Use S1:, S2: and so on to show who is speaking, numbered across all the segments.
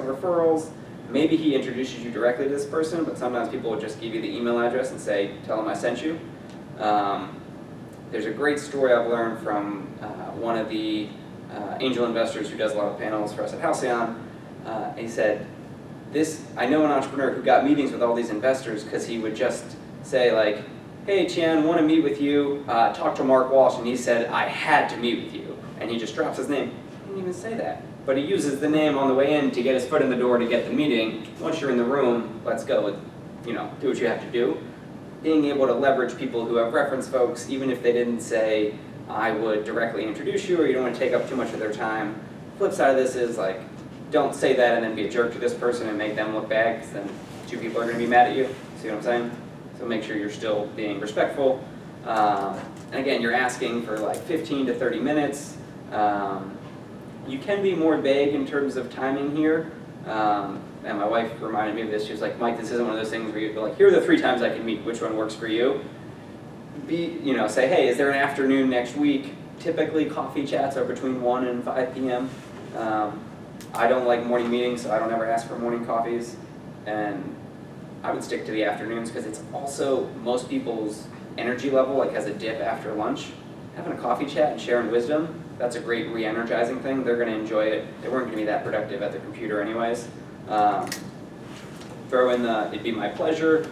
S1: on referrals. Maybe he introduces you directly to this person, but sometimes people will just give you the email address and say, tell him I sent you. There's a great story I've learned from one of the angel investors who does a lot of panels for us at Halcyon. He said, I know an entrepreneur who got meetings with all these investors because he would just say like, hey Tian, want to meet with you, talk to Mark Walsh, and he said, I had to meet with you. And he just drops his name. He didn't even say that. But he uses the name on the way in to get his foot in the door to get the meeting. Once you're in the room, let's go, do what you have to do. Being able to leverage people who have reference folks, even if they didn't say, I would directly introduce you, or you don't want to take up too much of their time. Flip side of this is like, don't say that and then be a jerk to this person and make them look bad, because then two people are going to be mad at you. See what I'm saying? So make sure you're still being respectful. And again, you're asking for like 15 to 30 minutes. You can be more vague in terms of timing here. And my wife reminded me of this. She was like, Mike, this isn't one of those things where you're like, here are the 3 times I can meet, which one works for you? Say, hey, is there an afternoon next week? Typically coffee chats are between 1 and 5 p.m. I don't like morning meetings, so I don't ever ask for morning coffees. And I would stick to the afternoons because it's also most people's energy level has a dip after lunch. Having a coffee chat and sharing wisdom, that's a great re-energizing thing. They're going to enjoy it. They weren't going to be that productive at the computer anyways. Throw in it'd be my pleasure.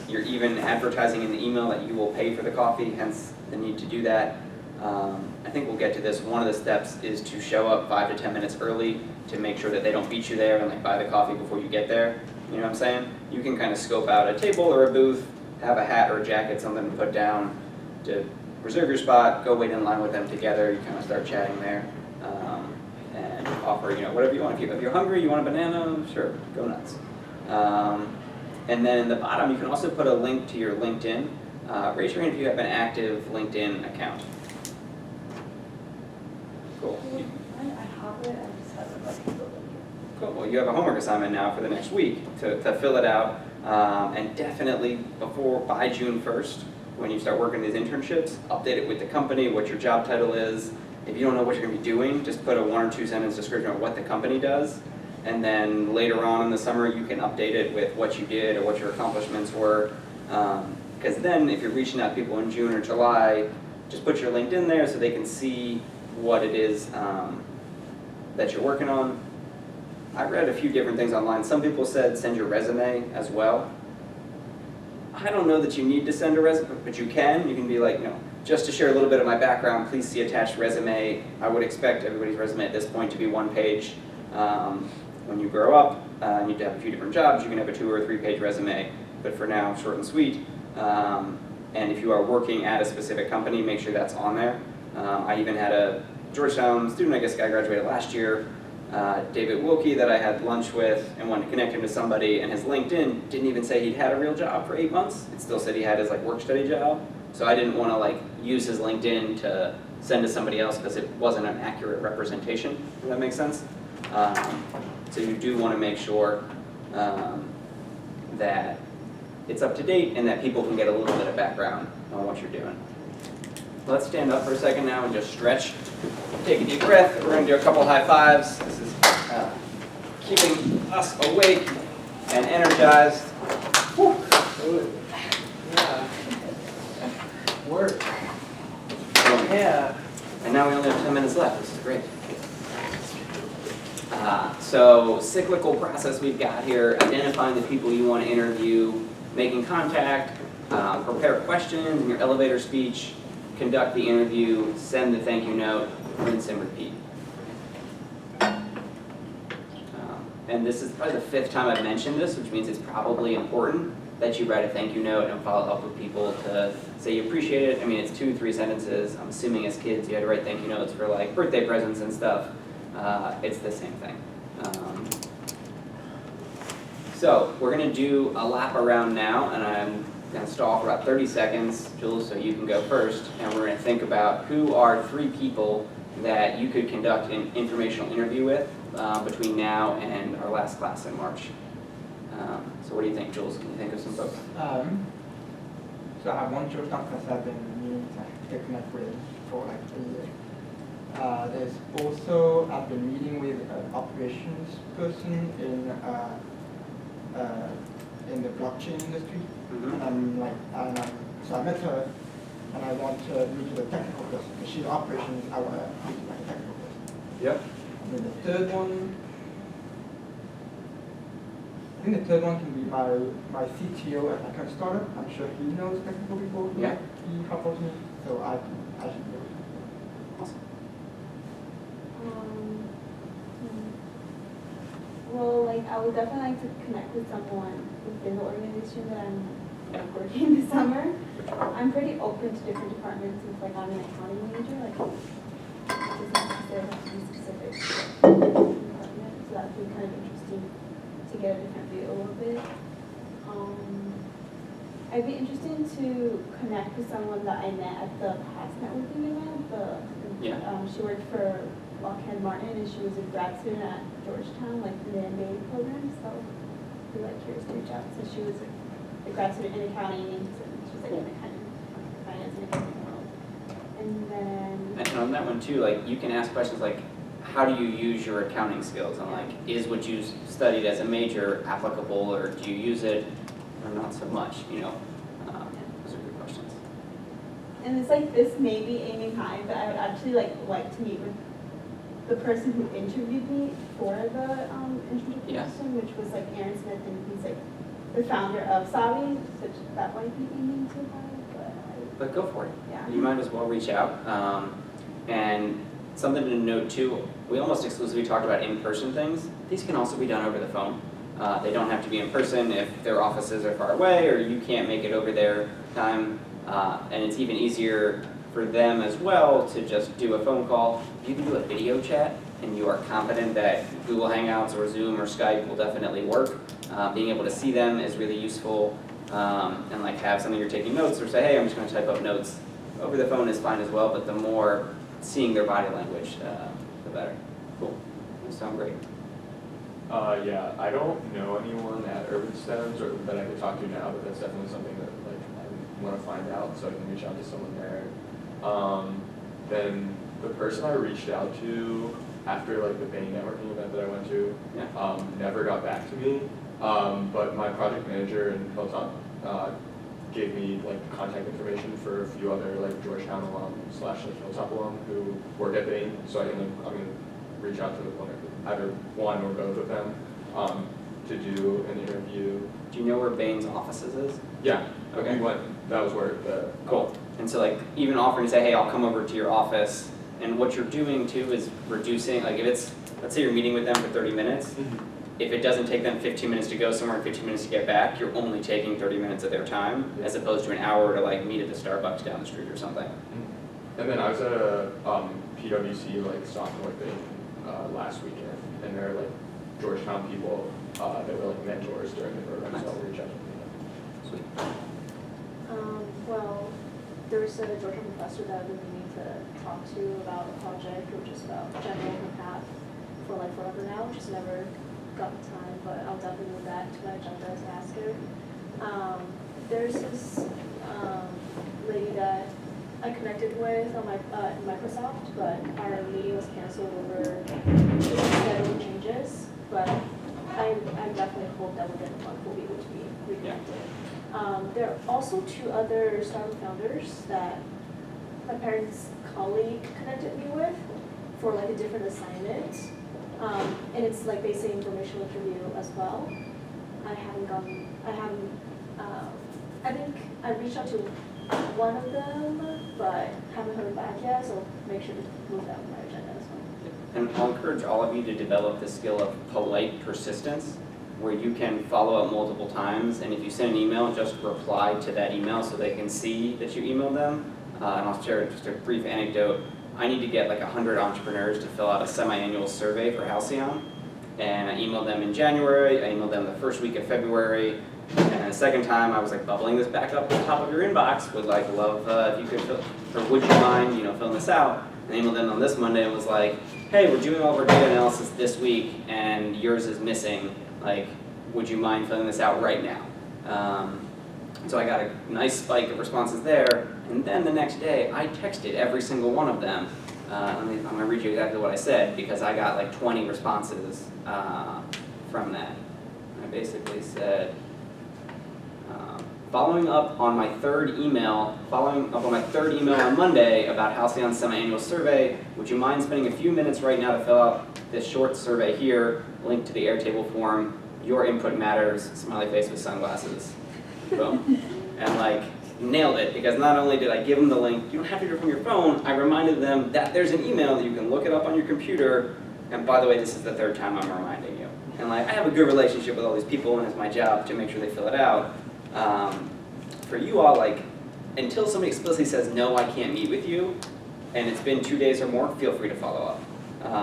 S1: You're even advertising in the email that you will pay for the coffee, hence the need to do that. I think we'll get to this. One of the steps is to show up 5 to 10 minutes early to make sure that they don't beat you there and buy the coffee before you get there. You know what I'm saying? You can kind of scope out a table or a booth, have a hat or a jacket, something to put down to reserve your spot, go wait in line with them together, you kind of start chatting there, and offer, whatever you want. If you're hungry, you want a banana, sure, go nuts. And then in the bottom, you can also put a link to your LinkedIn. Raise your hand if you have an active LinkedIn account. Cool.
S2: I have it, I just haven't filled it yet.
S1: Cool. Well, you have a homework assignment now for the next week to fill it out, and definitely by June 1st, when you start working these internships, update it with the company, what your job title is. If you don't know what you're going to be doing, just put a 1 or 2 sentence description of what the company does, and then later on in the summer you can update it with what you did or what your accomplishments were. Because then if you're reaching out to people in June or July, just put your LinkedIn there so they can see what it is that you're working on. I read a few different things online. Some people said send your resume as well. I don't know that you need to send a resume, but you can. You can be like, just to share a little bit of my background, please see attached resume. I would expect everybody's resume at this point to be 1 page. When you grow up, you need to have a few different jobs. You can have a 2 or 3 page resume, but for now, short and sweet. And if you are working at a specific company, make sure that's on there. I even had a Georgetown student, I guess guy graduated last year, David Wilkie, that I had lunch with and wanted to connect him to somebody, and his LinkedIn didn't even say he'd had a real job for 8 months. It still said he had his work-study job. So I didn't want to use his LinkedIn to send to somebody else because it wasn't an accurate representation. Does that make sense? So you do want to make sure that it's up to date and that people can get a little bit of background on what you're doing. Let's stand up for a second now and just stretch. Take a deep breath. We're going to do a couple high fives. This is keeping us awake and energized. Whew.
S3: Yeah. Work.
S1: Yeah. And now we only have 10 minutes left. This is great. So cyclical process we've got here, identifying the people you want to interview, making contact, prepare questions in your elevator speech, conduct the interview, send the thank you note, rinse and repeat. And this is probably the 5th time I've mentioned this, which means it's probably important that you write a thank you note and follow up with people to say you appreciate it. I mean, it's 2-3 sentences. I'm assuming as kids you had to write thank you notes for birthday presents and stuff. It's the same thing. So we're going to do a lap around now, and I'm going to stall for about 30 seconds, Jules, so you can go first, and we're going to think about who are 3 people that you could conduct an informational interview with between now and our last class in March. So what do you think, Jules? Can you think of some folks?
S3: So I have one Georgetown class I've been meaning to connect with for 3 years.
S4: There's also, I've been meeting with an operations person in the blockchain industry.
S1: Mhm.
S4: So I met her, and I want to meet with a technical person. Because she's operations, I want to meet with a technical person.
S1: Yep.
S4: And then the third one, I think the third one can be my CTO at my current startup. I'm sure he knows technical people.
S1: Yeah.
S4: He couples me, so I should be able to.
S1: Awesome.
S2: Well, like, I would definitely like to connect with someone within the organization that I'm like, working this summer. I'm pretty open to different departments since like I'm an accounting major, like it doesn't necessarily have to be specific to the department, so that'd be kind of interesting to get a different view a little bit. I'd be interested to connect with someone that I met at the past networking event. She worked for Lockheed Martin, and she was a grad student at Georgetown, like in the MBA program. So I'd be like curious to reach out. So she was a grad student in accounting, and she was like in the kind of finance and accounting world. And then
S1: And on that one too, like you can ask questions like, how do you use your accounting skills? And like, is what you studied as a major applicable, or do you use it, or not so much? You know, those are good questions.
S2: And it's like this may be aiming high, but I would actually like to meet with the person who interviewed me for the internship
S1: Yeah.
S2: position, which was like Aaron Smith, and he's like the founder of Savi, which that might be aiming too high,
S1: But go for it.
S2: Yeah.
S1: You might as well reach out. And something to note too, we almost exclusively talked about in-person things. These can also be done over the phone. They don't have to be in person if their offices are far away or you can't make it over their time. And it's even easier for them as well to just do a phone call. You can do a video chat and you are confident that Google Hangouts or Zoom or Skype will definitely work. Being able to see them is really useful, and like have something you're taking notes, or say, hey, I'm just going to type up notes. Over the phone is fine as well, but the more seeing their body language, the better. Cool. Those sound great.
S5: Yeah, I don't know anyone at Urban STEMs or that I could talk to now, but that's definitely something that like I want to find out, so I can reach out to someone there. Then the person I reached out to after like the Bain networking event that I went to, never got back to me. But my project manager in Hilltop gave me like contact information for a few other like Georgetown alum / like Hilltop alum who work at Bain. So I'm gonna reach out to either one or both of them to do an interview.
S1: Do you know where Bain's offices is?
S5: Yeah.
S1: Okay.
S5: We went. That was where the
S1: Cool. And so like even offering to say, hey, I'll come over to your office, and what you're doing too is reducing, like if it's, let's say you're meeting with them for 30 minutes, if it doesn't take them 15 minutes to go somewhere and 15 minutes to get back, you're only taking 30 minutes of their time, as opposed to an hour to like meet at the Starbucks down the street or something.
S5: And then I was at a PwC like sophomore thing last weekend, and there are like Georgetown people that were like mentors during the program, so I'll reach out to them.
S1: Sweet.
S6: Well, there was a Georgetown professor that I've been meaning to talk to about a project or just about general path for like forever now, just never got the time, but I'll definitely move that to my agenda to ask her. There's this lady that I connected with on my Microsoft, but our meeting was canceled over schedule changes, but I definitely hope that within a month we'll be able to be reconnected. There are also two other startup founders that my parents' colleague connected me with for like a different assignment. And it's like basically informational interview as well. I think I reached out to one of them, but haven't heard back yet, so make sure to move that on my agenda as well.
S1: And I'll encourage all of you to develop the skill of polite persistence, where you can follow up multiple times, and if you send an email, just reply to that email so they can see that you emailed them. And I'll share just a brief anecdote. I need to get like 100 entrepreneurs to fill out a semi-annual survey for Halcyon, and I emailed them in January, I emailed them the first week of February, and the second time I was like bubbling this back up to the top of your inbox, would like love if you could fill, or would you mind, filling this out? And I emailed them on this Monday and was like, hey, we're doing all of our data analysis this week and yours is missing, like, would you mind filling this out right now? So I got a nice spike of responses there, and then the next day I texted every single one of them I'm gonna read you exactly what I said because I got like 20 responses from that. I basically said, following up on my third email on Monday about Halcyon's semi-annual survey, would you mind spending a few minutes right now to fill out this short survey here, link to the Airtable form, your input matters, smiley face with sunglasses. Boom. And like, nailed it, because not only did I give them the link, you don't have to do it from your phone, I reminded them that there's an email that you can look it up on your computer, and by the way, this is the third time I'm reminding you. And like, I have a good relationship with all these people, and it's my job to make sure they fill it out. For you all, like, until somebody explicitly says, no, I can't meet with you, and it's been 2 days or more, feel free to follow up.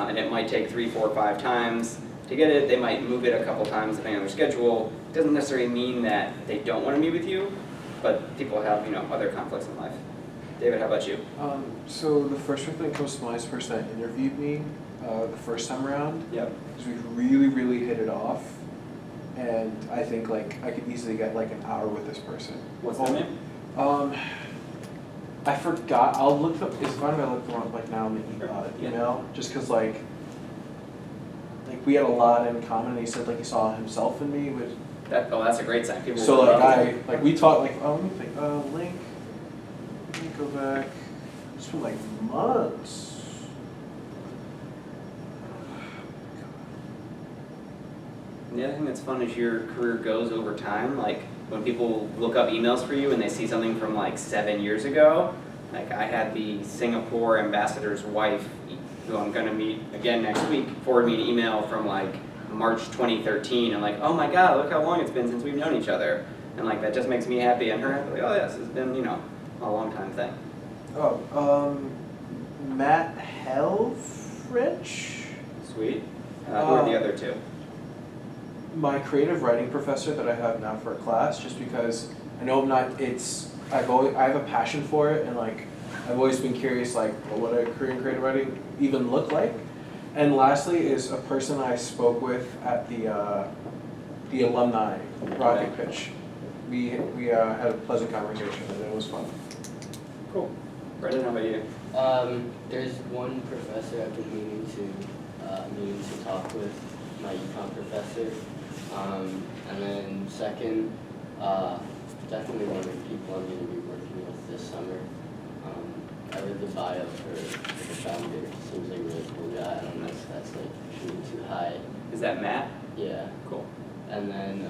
S1: And it might take 3, 4, 5 times to get it. They might move it a couple times depending on their schedule. It doesn't necessarily mean that they don't want to meet with you, but people have, other conflicts in life. David, how about you?
S3: So the first person that comes to mind is the person that interviewed me the first time around.
S1: Yep.
S3: Because we really, really hit it off. And I think like I could easily get like an hour with this person.
S1: What's their name?
S3: I forgot. I'll look up. It's fine if I look them up like now in the email, just because like we had a lot in common. And he said like he saw himself in me, which.
S1: That's a great sign. People
S3: So
S1: will
S3: like we talked like let me think link. Let me go back. It's been like months.
S1: The other thing that's fun as your career goes over time, like when people look up emails for you and they see something from like 7 years ago, like I had the Singapore ambassador's wife, who I'm gonna meet again next week, forward me an email from like March 2013 and like, oh my God, look how long it's been since we've known each other. And like that just makes me happy and her happy, like, oh yes, it's been, a long time thing.
S3: Matt Helfrich?
S1: Sweet. Who are the other two?
S3: My creative writing professor that I have now for a class, just because I know I have a passion for it, and like I've always been curious like what a career in creative writing even look like. And lastly is a person I spoke with at the alumni project pitch. We had a pleasant conversation and it was fun.
S1: Cool. Brendan, how about you?
S7: There's one professor I've been meaning to talk with, my econ professor. And then second, definitely one of the people I'm going to be working with this summer. I read the bio for the founder. Seems like a really cool guy. I don't know if that's like shooting too high.
S1: Is that Matt?
S7: Yeah.
S1: Cool.
S7: And then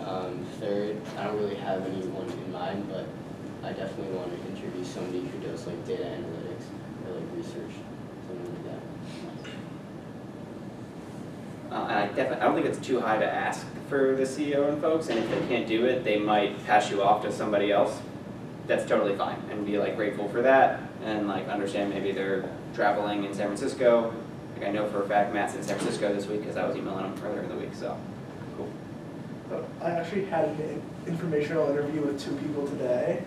S7: third, I don't really have anyone in mind, but I definitely want to interview somebody who does like data analytics or like research, something like that.
S1: And I don't think it's too high to ask for the CEO and folks, and if they can't do it, they might pass you off to somebody else. That's totally fine, and be like grateful for that, and like understand maybe they're traveling in San Francisco. Like I know for a fact Matt's in San Francisco this week because I was emailing him earlier in the week, so cool.
S8: I actually had an informational interview with 2 people today.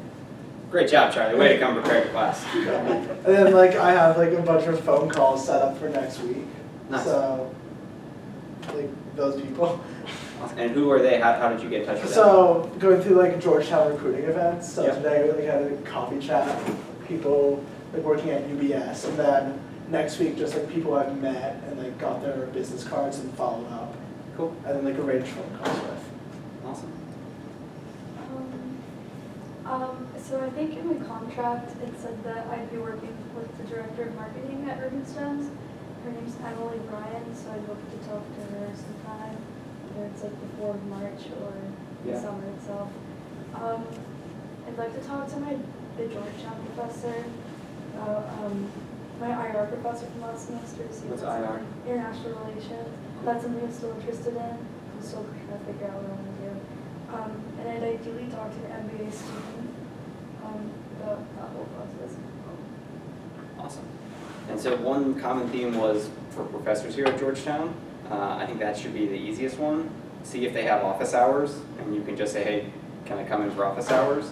S1: Great job, Charlie. Way to come prepared to class.
S8: And then like I have like a bunch of phone calls set up for next week.
S1: Nice.
S8: So like those people.
S1: Awesome. And who are they? How did you get in touch with them?
S8: So going through like Georgetown recruiting events. So
S1: Yeah.
S8: today we like had a coffee chat with people like working at UBS, and then next week just like people I've met and like got their business cards and followed up.
S1: Cool.
S8: And then like arranged phone calls with.
S1: Awesome.
S9: So I think in my contract, it said that I'd be working with the director of marketing at Urban Stones. Her name's Emily Bryan, so I'd hope to talk to her sometime, whether it's like before March or the summer itself. I'd like to talk to the Georgetown professor, my IR professor from last semester. To see
S1: What's IR?
S9: International relations. That's something I'm still interested in. I'm still trying to figure out what I want to do. And I'd ideally talk to an MBA student about that whole process.
S1: Awesome. And so one common theme was for professors here at Georgetown. I think that should be the easiest one. See if they have office hours, and you can just say, hey, can I come in for office hours?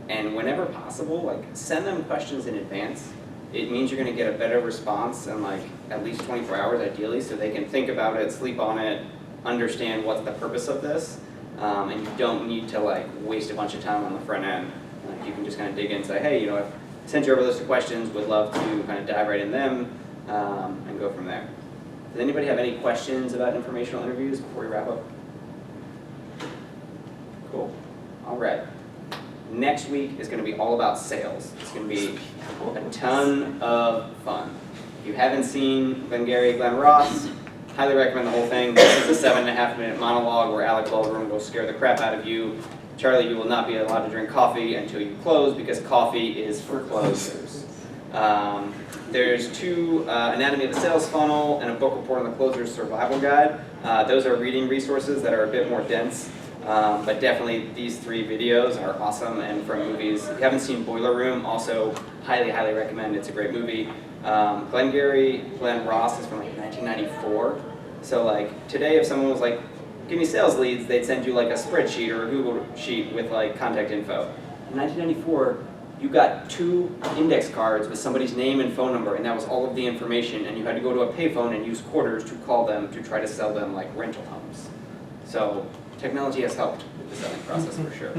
S1: And whenever possible, like send them questions in advance. It means you're going to get a better response in like at least 24 hours ideally, so they can think about it, sleep on it, understand what's the purpose of this, and you don't need to like waste a bunch of time on the front end. Like you can just kind of dig in and say, hey, sent you over a list of questions, would love to kind of dive right in them and go from there. Does anybody have any questions about informational interviews before we wrap up? Cool. All right. Next week is going to be all about sales. It's going to be a ton of fun. If you haven't seen Glengarry Glen Ross, highly recommend the whole thing. This is a 7.5-minute monologue where Alec Baldwin will scare the crap out of you. Charlie, you will not be allowed to drink coffee until you close because coffee is for closers. There's 2 Anatomy of the Sales Funnel and a book report on the Closer's Survival Guide. Those are reading resources that are a bit more dense, but definitely these 3 videos are awesome and from movies. If you haven't seen Boiler Room, also highly, highly recommend. It's a great movie. Glengarry Glen Ross is from like 1994. So like today if someone was like, give me sales leads, they'd send you like a spreadsheet or a Google sheet with like contact info. In 1994, you got 2 index cards with somebody's name and phone number, and that was all of the information, and you had to go to a payphone and use quarters to call them to try to sell them like rental homes. So technology has helped with the selling process for sure.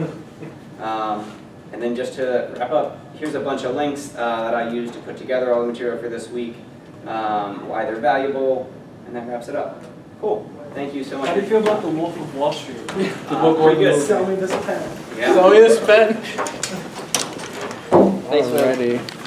S1: And then just to wrap up, here's a bunch of links that I used to put together all the material for this week, why they're valuable, and that wraps it up. Cool. Thank you so much.
S3: How do you feel about The Wolf of Wall Street? The book
S1: pretty
S3: or the
S1: good.
S3: movie?
S8: Sell me this pen.
S1: Yeah.
S3: Sell me this pen.
S1: Thanks, man.
S3: Alrighty.